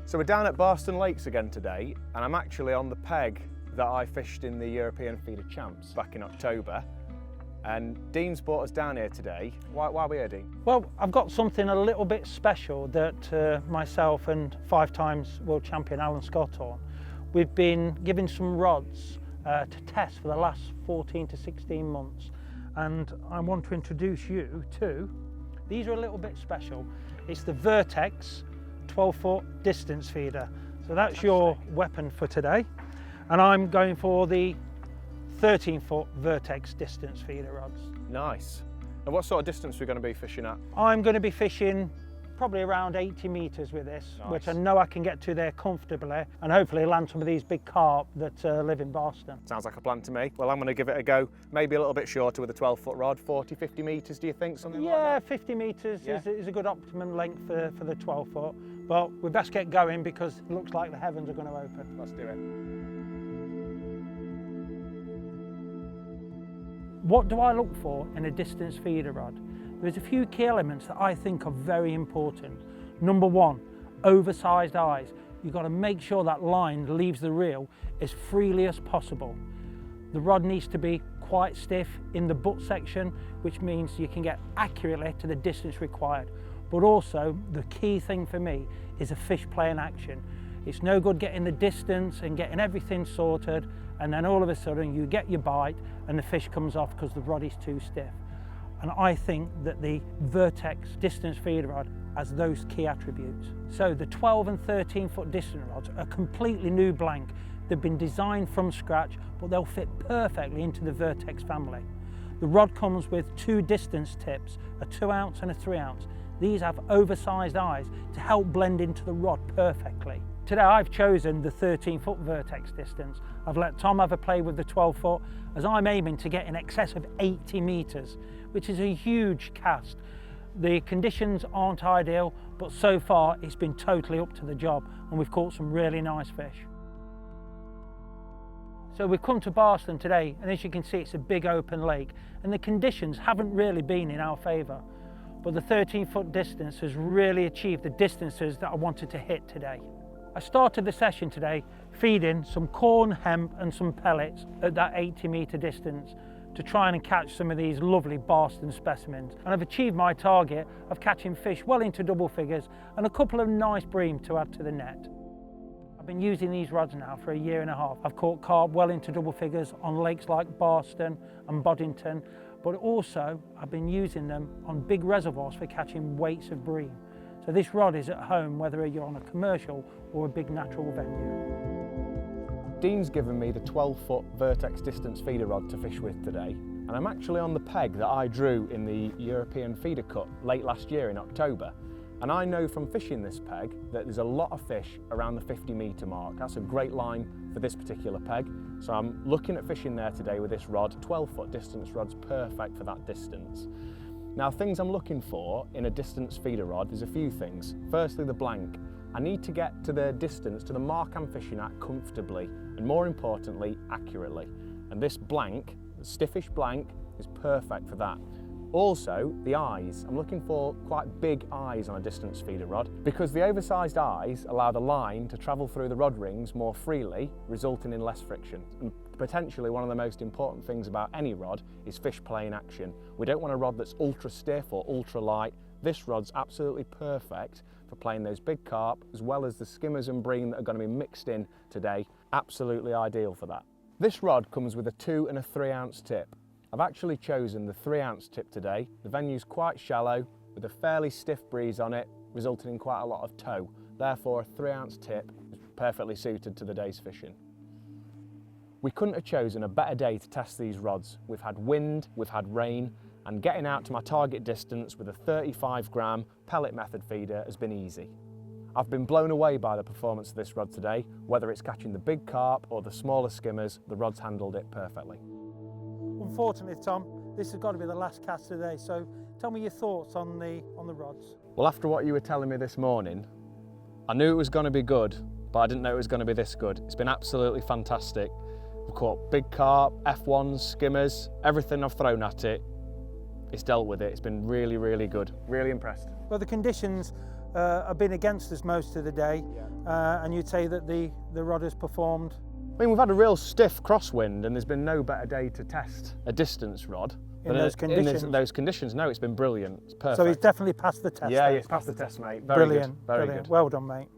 So we're down at Barston Lakes again today, and I'm actually on the peg that I fished in the European Feeder Champs back in October. And Dean's brought us down here today. Why are we here, Dean? Well, I've got something a little bit special that myself and 5 times world champion Alan Scotthorne, we've been giving some rods to test for the last 14 to 16 months. And I want to introduce you to, these are a little bit special. It's the Vertex 12-foot distance feeder. So that's your weapon for today. And I'm going for the 13-foot Vertex distance feeder rods. Nice. And what sort of distance are we going to be fishing at? I'm going to be fishing probably around 80 metres with this, Nice. which I know I can get to there comfortably and hopefully land some of these big carp that live in Barston. Sounds like a plan to me. Well, I'm going to give it a go. Maybe a little bit shorter with a 12-foot rod, 40, 50 metres, do you think? Something like Yeah, that? 50 metres Yeah. is a good optimum length for the 12-foot. But we best get going because it looks like the heavens are going to open. Let's do it. What do I look for in a distance feeder rod? There's a few key elements that I think are very important. Number 1, oversized eyes. You've got to make sure that line leaves the reel as freely as possible. The rod needs to be quite stiff in the butt section, which means you can get accurately to the distance required. But also, the key thing for me is a fish playing action. It's no good getting the distance and getting everything sorted, and then all of a sudden you get your bite and the fish comes off because the rod is too stiff. And I think that the Vertex distance feeder rod has those key attributes. So the 12 and 13-foot distance rods are completely new blank. They've been designed from scratch, but they'll fit perfectly into the Vertex family. The rod comes with 2 distance tips, a 2-ounce and a 3-ounce. These have oversized eyes to help blend into the rod perfectly. Today I've chosen the 13-foot Vertex distance. I've let Tom have a play with the 12-foot as I'm aiming to get in excess of 80 metres, which is a huge cast. The conditions aren't ideal, but so far it's been totally up to the job and we've caught some really nice fish. So we've come to Barston today, and as you can see it's a big open lake and the conditions haven't really been in our favour. But the 13-foot distance has really achieved the distances that I wanted to hit today. I started the session today feeding some corn, hemp and some pellets at that 80-metre distance to try and catch some of these lovely Barston specimens. And I've achieved my target of catching fish well into double figures and a couple of nice bream to add to the net. I've been using these rods now for a year and a half. I've caught carp well into double figures on lakes like Barston and Boddington, but also I've been using them on big reservoirs for catching weights of bream. So this rod is at home whether you're on a commercial or a big natural venue. Dean's given me the 12-foot Vertex distance feeder rod to fish with today, and I'm actually on the peg that I drew in the European Feeder Cup late last year in October. And I know from fishing this peg that there's a lot of fish around the 50-metre mark. That's a great line for this particular peg. So I'm looking at fishing there today with this rod. 12-foot distance rod's perfect for that distance. Now, things I'm looking for in a distance feeder rod, there's a few things. Firstly, the blank. I need to get to the distance, to the mark I'm fishing at comfortably, and more importantly, accurately. And this blank, the stiffish blank, is perfect for that. Also, the eyes. I'm looking for quite big eyes on a distance feeder rod because the oversized eyes allow the line to travel through the rod rings more freely, resulting in less friction. And potentially one of the most important things about any rod is fish playing action. We don't want a rod that's ultra stiff or ultra light. This rod's absolutely perfect for playing those big carp as well as the skimmers and bream that are going to be mixed in today. Absolutely ideal for that. This rod comes with a 2 and a 3-ounce tip. I've actually chosen the 3-ounce tip today. The venue's quite shallow with a fairly stiff breeze on it, resulting in quite a lot of tow. Therefore, a 3-ounce tip is perfectly suited to the day's fishing. We couldn't have chosen a better day to test these rods. We've had wind, we've had rain, and getting out to my target distance with a 35-gram pellet method feeder has been easy. I've been blown away by the performance of this rod today. Whether it's catching the big carp or the smaller skimmers, the rod's handled it perfectly. Unfortunately, Tom, this has got to be the last cast today, so tell me your thoughts on the rods. Well, after what you were telling me this morning, I knew it was going to be good, but I didn't know it was going to be this good. It's been absolutely fantastic. We've caught big carp, F1s, skimmers, everything I've thrown at it, it's dealt with it. It's been really, really good. Really impressed. Well, the conditions have been against us most of the day, and you'd say that the rod has performed. I mean, we've had a real stiff crosswind and there's been no better day to test a distance rod. In those conditions? In those conditions, no, it's been brilliant. It's perfect. So he's definitely passed the test. Yeah, then. he's passed the test, mate. Very Brilliant, good. Very brilliant. good. Well done, mate.